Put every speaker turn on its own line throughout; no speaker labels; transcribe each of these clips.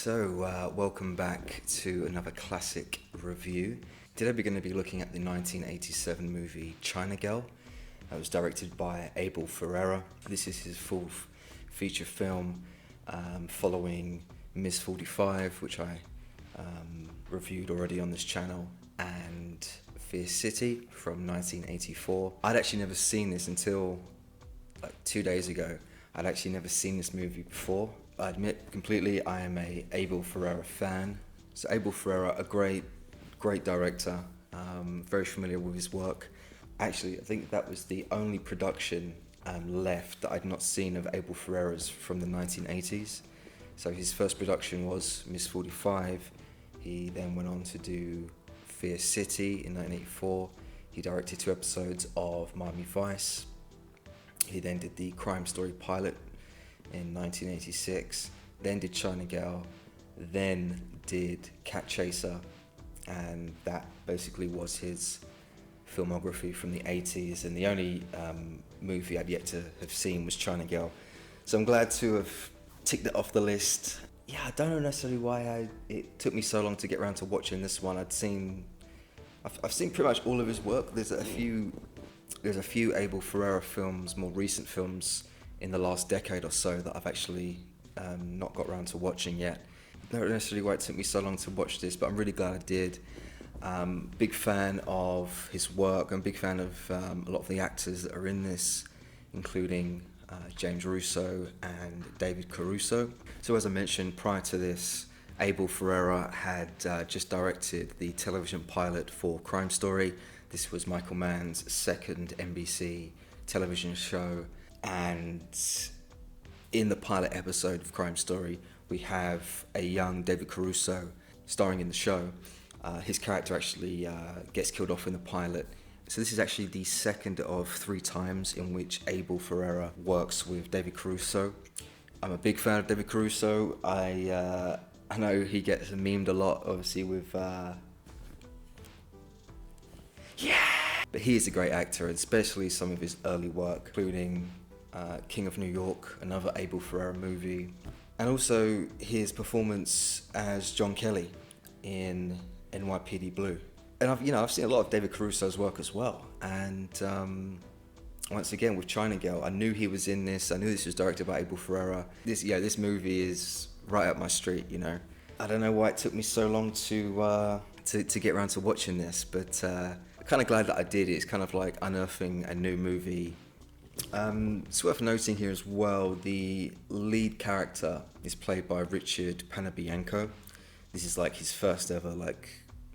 Welcome back to another classic review. Today we're going to be looking at the 1987 movie China Girl. That was directed by Abel Ferrara. This is his fourth feature film following Miss 45, which I reviewed already on this channel, and Fear City from 1984. I'd actually never seen this until like 2 days ago. I'd actually never seen this movie before. I admit completely I am a Abel Ferrara fan. So Abel Ferrara, a great director, very familiar with his work. Actually, I think that was the only production left that I'd not seen of Abel Ferrara's from the 1980s. So his first production was Miss 45. He then went on to do Fear City in 1984. He directed 2 episodes of Miami Vice. He then did the Crime Story pilot in 1986, then did China Girl, then did Cat Chaser, and that basically was his filmography from the 80s, and the only movie I'd yet to have seen was China Girl. So I'm glad to have ticked it off the list. Yeah, I don't know necessarily why it took me so long to get around to watching this one. I've seen pretty much all of his work. There's a few Abel Ferrara films, more recent films, in the last decade or so that I've actually not got around to watching yet. Not necessarily why it took me so long to watch this, but I'm really glad I did. Big fan of his work. I'm a big fan of a lot of the actors that are in this, including James Russo and David Caruso. So as I mentioned, prior to this, Abel Ferrara had just directed the television pilot for Crime Story. This was Michael Mann's second NBC television show. And in the pilot episode of Crime Story, we have a young David Caruso starring in the show. His character actually gets killed off in the pilot. So this is actually the second of 3 times in which Abel Ferrara works with David Caruso. I'm a big fan of David Caruso. I know he gets memed a lot, obviously, with... But he is a great actor, especially some of his early work, including King of New York, another Abel Ferrara movie, and also his performance as John Kelly in NYPD Blue. And I've seen a lot of David Caruso's work as well. And once again with China Girl, I knew he was in this. I knew this was directed by Abel Ferrara. This movie is right up my street. I don't know why it took me so long to get around to watching this, but kind of glad that I did. It's kind of like unearthing a new movie. It's worth noting here as well, the lead character is played by Richard Panabianco. This is like his first ever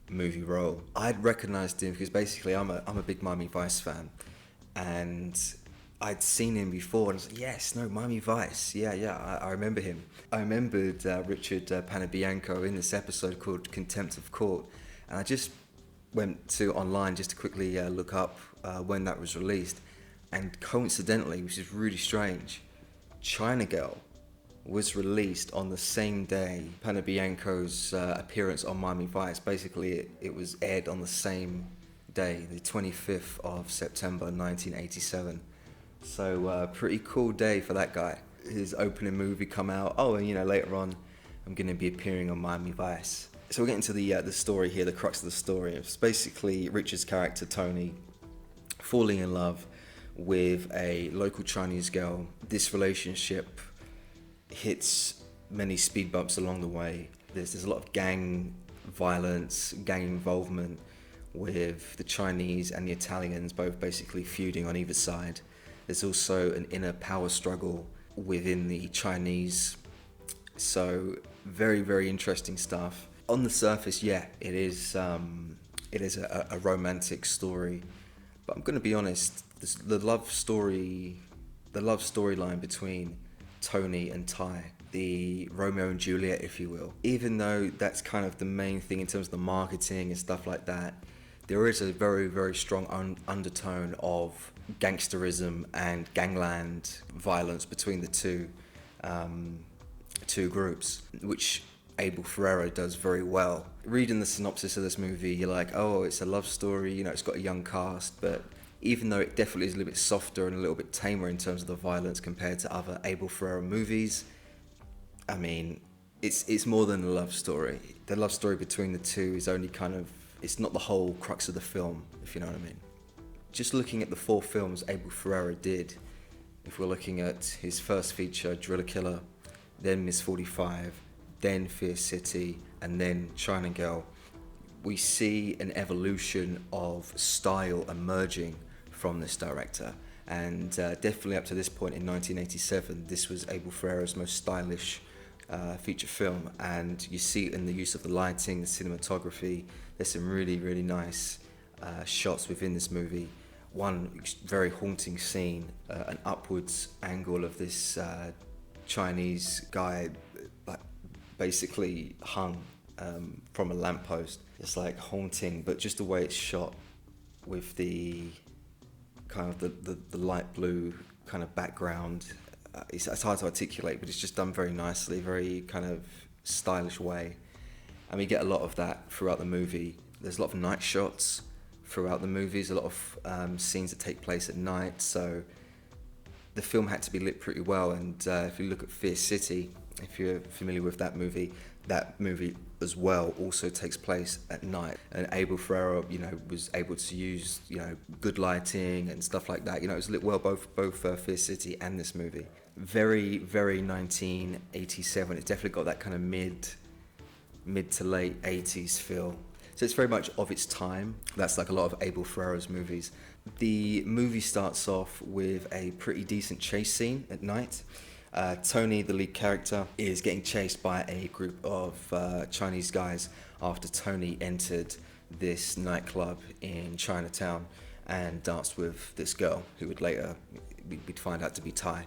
movie role. I'd recognised him because basically I'm a big Miami Vice fan, and I'd seen him before and I was like, yes, no, Miami Vice, I remember him. I remembered Richard Panabianco in this episode called Contempt of Court, and I just went to online just to quickly look up when that was released. And coincidentally, which is really strange, China Girl was released on the same day Panabianco's appearance on Miami Vice. Basically, it was aired on the same day, the 25th of September 1987. So pretty cool day for that guy. His opening movie come out. Oh, and later on, I'm going to be appearing on Miami Vice. So we're getting to the story here, the crux of the story. It's basically Richard's character, Tony, falling in love with a local Chinese girl. This relationship hits many speed bumps along the way. There's a lot of gang violence, gang involvement with the Chinese and the Italians both basically feuding on either side. There's also an inner power struggle within the Chinese. So very, very interesting stuff. On the surface, it is a romantic story, but I'm going to be honest, the love storyline between Tony and Ty, the Romeo and Juliet, if you will, even though that's kind of the main thing in terms of the marketing and stuff like that, there is a very, very strong undertone of gangsterism and gangland violence between the two groups, which Abel Ferrara does very well. Reading the synopsis of this movie, you're like, oh, it's a love story, it's got a young cast, but even though it definitely is a little bit softer and a little bit tamer in terms of the violence compared to other Abel Ferrara movies, I mean, it's more than a love story. The love story between the two is only kind of, it's not the whole crux of the film, if you know what I mean. Just looking at the 4 films Abel Ferrara did, if we're looking at his first feature, Driller Killer, then Miss 45, then Fierce City, and then China Girl, we see an evolution of style emerging from this director. And definitely up to this point in 1987, this was Abel Ferrara's most stylish feature film. And you see it in the use of the lighting, the cinematography. There's some really, really nice shots within this movie. One very haunting scene, an upwards angle of this Chinese guy like basically hung from a lamppost. It's like haunting, but just the way it's shot with the kind of the light blue kind of background, it's hard to articulate, but it's just done very nicely, very kind of stylish way. And we get a lot of that throughout the movie. There's a lot of night shots throughout the movies, a lot of scenes that take place at night, so the film had to be lit pretty well. And if you look at Fierce City, if you're familiar with that movie as well also takes place at night. And Abel Ferrara, was able to use, good lighting and stuff like that. It was lit well, both Fierce City and this movie. Very, very 1987. It's definitely got that kind of mid to late 80s feel. So it's very much of its time. That's like a lot of Abel Ferrara's movies. The movie starts off with a pretty decent chase scene at night. Tony, the lead character, is getting chased by a group of Chinese guys after Tony entered this nightclub in Chinatown and danced with this girl who would later we'd find out to be Thai.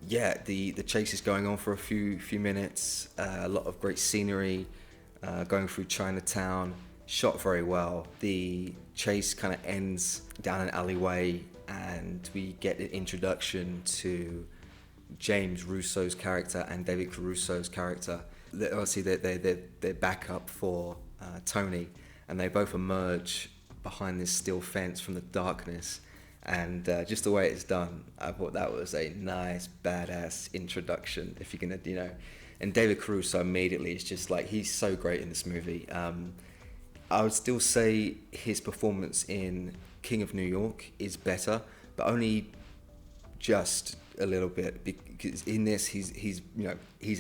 Yeah, the chase is going on for a few minutes. A lot of great scenery going through Chinatown, shot very well. The chase kind of ends down an alleyway and we get an introduction to James Russo's character and David Caruso's character. Obviously, they're backup for Tony, and they both emerge behind this steel fence from the darkness. And just the way it's done, I thought that was a nice, badass introduction. If you're gonna, and David Caruso immediately is just like, he's so great in this movie. I would still say his performance in King of New York is better, but only just a little bit, because in this he's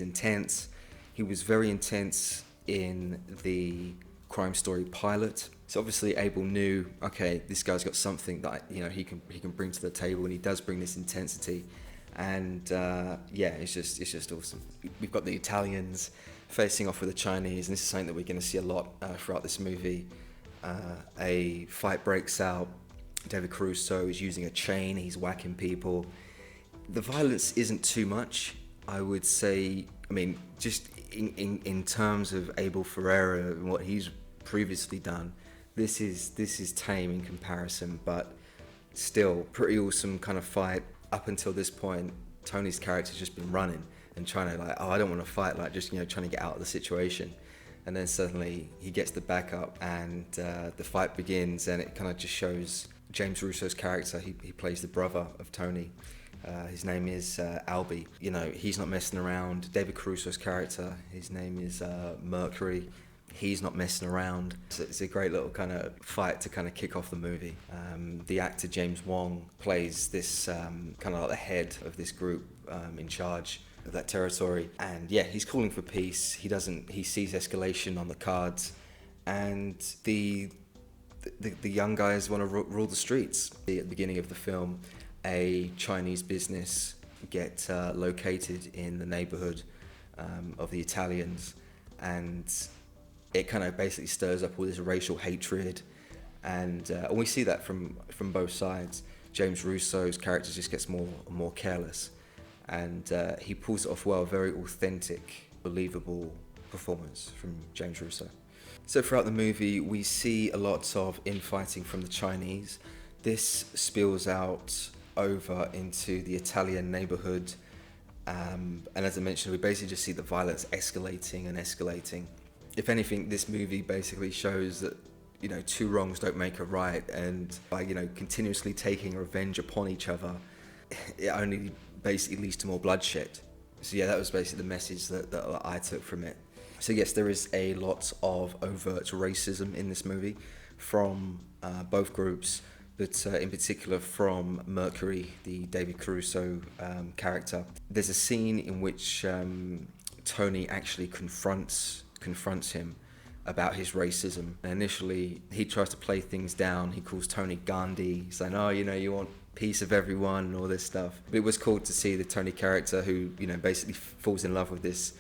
intense. He was very intense in the Crime Story pilot. So obviously Abel knew, okay, this guy's got something that he can bring to the table, and he does bring this intensity. And it's just awesome. We've got the Italians facing off with the Chinese, and this is something that we're going to see a lot throughout this movie. A fight breaks out. David Caruso is using a chain. He's whacking people. The violence isn't too much, I would say. I mean, just in terms of Abel Ferrara and what he's previously done, this is tame in comparison, but still pretty awesome kind of fight. Up until this point, Tony's character's just been running and trying to I don't want to fight, just trying to get out of the situation. And then suddenly he gets the backup and the fight begins, and it kind of just shows James Russo's character. He plays the brother of Tony. His name is Albie. He's not messing around. David Caruso's character, his name is Mercury. He's not messing around. So it's a great little kind of fight to kind of kick off the movie. The actor James Wong plays this kind of like the head of this group in charge of that territory. And yeah, he's calling for peace. He sees escalation on the cards, and the young guys want to rule the streets. At the beginning of the film, a Chinese business get located in the neighborhood of the Italians, and it kind of basically stirs up all this racial hatred, and we see that from both sides. James Russo's character just gets more and more careless, and he pulls it off well. Very authentic, believable performance from James Russo. So throughout the movie, we see a lot of infighting from the Chinese. This spills out over into the Italian neighborhood, and as I mentioned, we basically just see the violence escalating and escalating. If anything, this movie basically shows that two wrongs don't make a right, and by continuously taking revenge upon each other, it only basically leads to more bloodshed. So yeah, that was basically the message that I took from it. So yes, there is a lot of overt racism in this movie from both groups, but in particular from Mercury, the David Caruso character. There's a scene in which Tony actually confronts him about his racism. And initially, he tries to play things down. He calls Tony Gandhi, saying, "Oh, you want peace of everyone," and all this stuff. But it was cool to see the Tony character who, basically falls in love with this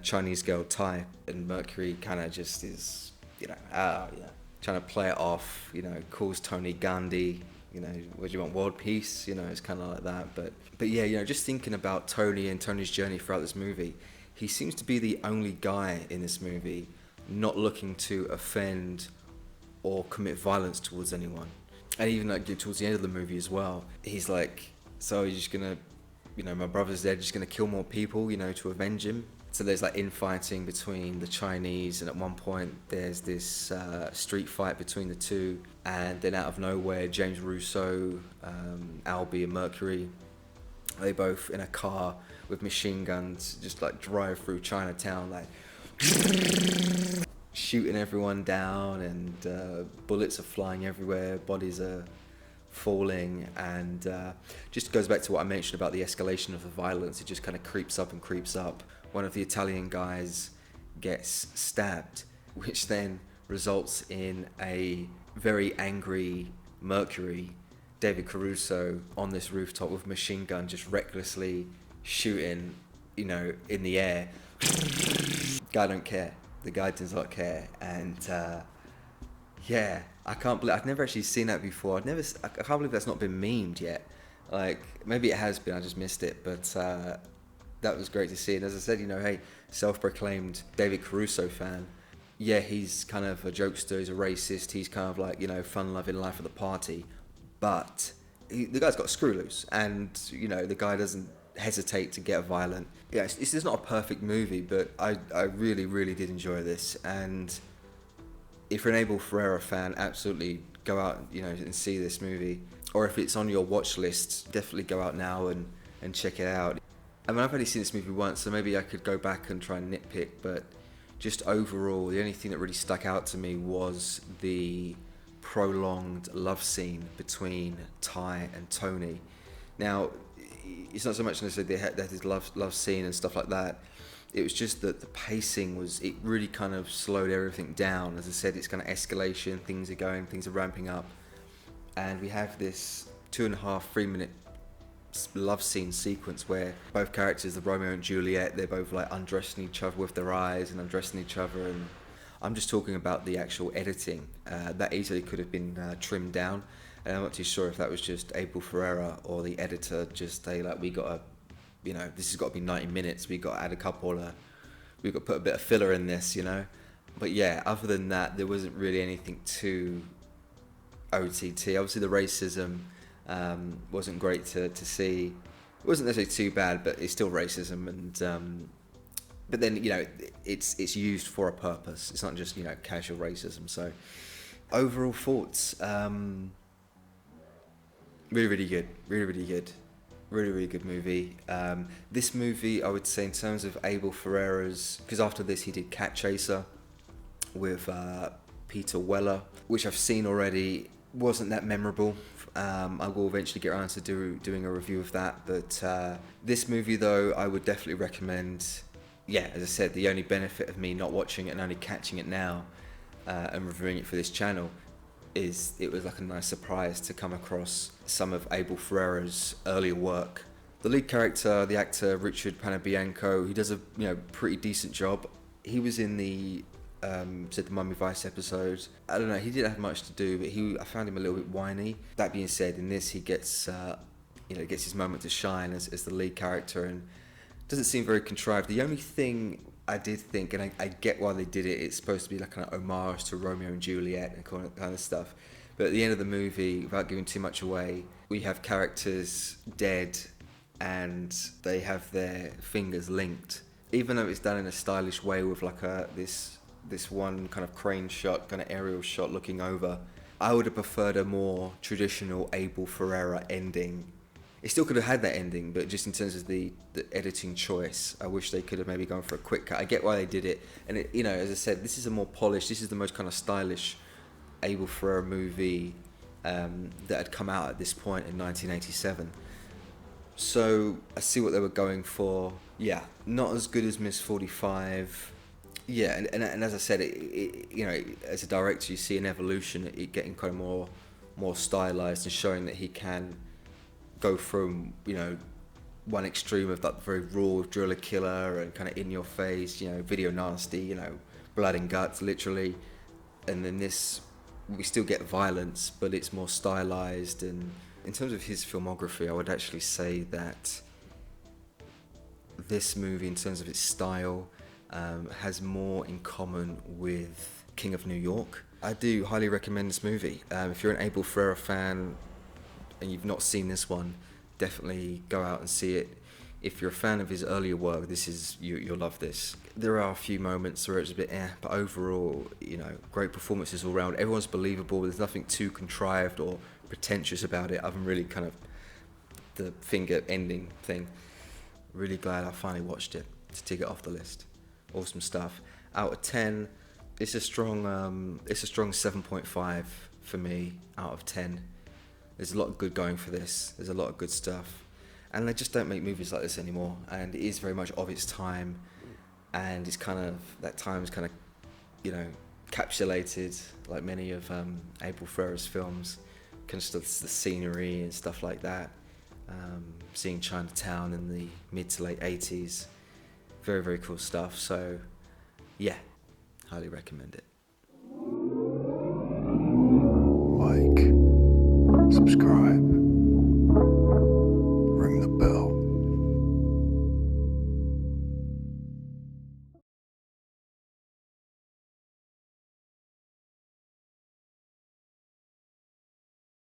Chinese girl, Tai. And Mercury kind of just is, trying to play it off, calls Tony Gandhi, what do you want, world peace? It's kind of like that. But yeah, just thinking about Tony and Tony's journey throughout this movie, he seems to be the only guy in this movie not looking to offend or commit violence towards anyone. And even towards the end of the movie as well, he's like, "So you're just gonna, my brother's dead, just gonna kill more people, to avenge him?" So there's infighting between the Chinese, and at one point there's this street fight between the two, and then out of nowhere, James Russo, Albie and Mercury, they both in a car with machine guns just drive through Chinatown, shooting everyone down, and bullets are flying everywhere, bodies are falling, and just goes back to what I mentioned about the escalation of the violence. It just kind of creeps up and creeps up. One of the Italian guys gets stabbed, which then results in a very angry Mercury, David Caruso, on this rooftop with a machine gun just recklessly shooting, in the air. Guy don't care. The guy does not care. And yeah, I've never actually seen that before. I can't believe that's not been memed yet. Maybe it has been, I just missed it, but that was great to see. And as I said, hey, self-proclaimed David Caruso fan. Yeah, he's kind of a jokester, he's a racist, he's kind of fun-loving, life of the party. But the guy's got a screw loose, and, the guy doesn't hesitate to get violent. Yeah, this is not a perfect movie, but I really, really did enjoy this. And if you're an Abel Ferrara fan, absolutely go out, and see this movie. Or if it's on your watch list, definitely go out now and check it out. I mean, I've only seen this movie once, so maybe I could go back and try and nitpick, but just overall, the only thing that really stuck out to me was the prolonged love scene between Ty and Tony. Now, it's not so much necessarily they had this love scene and stuff like that. It was just that the pacing it really kind of slowed everything down. As I said, it's kind of escalation, things are ramping up. And we have this 2.5, 3 minute love scene sequence where both characters, the Romeo and Juliet, they're both undressing each other with their eyes and undressing each other. And I'm just talking about the actual editing. That easily could have been trimmed down. And I'm not too sure if that was just Abel Ferrara or the editor just say we got to, this has got to be 90 minutes. We got to add we've got to put a bit of filler in this, But yeah, other than that, there wasn't really anything too OTT. Obviously, the racism wasn't great to see. It wasn't necessarily too bad, but it's still racism. And but then it's used for a purpose. It's not just casual racism. So overall thoughts. Really, really good. Really, really good. Really, really good movie. This movie, I would say, in terms of Abel Ferrara's, because after this he did Cat Chaser with Peter Weller, which I've seen already. Wasn't that memorable. I will eventually get around to doing a review of that. But this movie, though, I would definitely recommend. Yeah, as I said, the only benefit of me not watching it and only catching it now and reviewing it for this channel is it was a nice surprise to come across some of Abel Ferrara's earlier work. The lead character, the actor Richard Panabianco, he does a pretty decent job. He was in the Miami Vice episode. I don't know, he didn't have much to do, but I found him a little bit whiny. That being said, in this he gets gets his moment to shine as the lead character, and doesn't seem very contrived. The only thing I did think, and I get why they did it, it's supposed to be an homage to Romeo and Juliet and kind of stuff. But at the end of the movie, without giving too much away, we have characters dead and they have their fingers linked. Even though it's done in a stylish way with this one kind of crane shot, kind of aerial shot looking over, I would have preferred a more traditional Abel Ferrara ending It still could have had that ending, but just in terms of the editing choice, I wish they could have maybe gone for a quick cut. I get why they did it, and it, you know, as I said, this is a more polished, this is the most kind of stylish Abel Ferrara movie that had come out at this point in 1987. So I see what they were going for. Yeah, not as good as Miss 45. Yeah, and as I said, you know, as a director, you see an evolution, it getting kind of more stylized and showing that he can go from, you know, one extreme of that very raw with Driller Killer and kind of in your face, you know, video nasty, you know, blood and guts literally, and then this, we still get violence, but it's more stylized. And in terms of his filmography, I would actually say that this movie, in terms of its style, has more in common with King of New York. I do highly recommend this movie. If you're an Abel Ferrara fan and you've not seen this one, definitely go out and see it. If you're a fan of his earlier work, this is you'll love this. There are a few moments where it's a bit but overall, you know, great performances all around. Everyone's believable. There's nothing too contrived or pretentious about it, other than really kind of the finger ending thing. Really glad I finally watched it to tick it off the list. Awesome stuff. Out of 10, it's a strong 7.5 for me out of 10. There's a lot of good going for this. There's a lot of good stuff. And they just don't make movies like this anymore. And it is very much of its time. And it's kind of, that time is kind of, you know, encapsulated, like many of Abel Ferrara's films. Kind of the scenery and stuff like that. Seeing Chinatown in the mid to late 80s. Very, very cool stuff. So, yeah, highly recommend it.
Like, subscribe.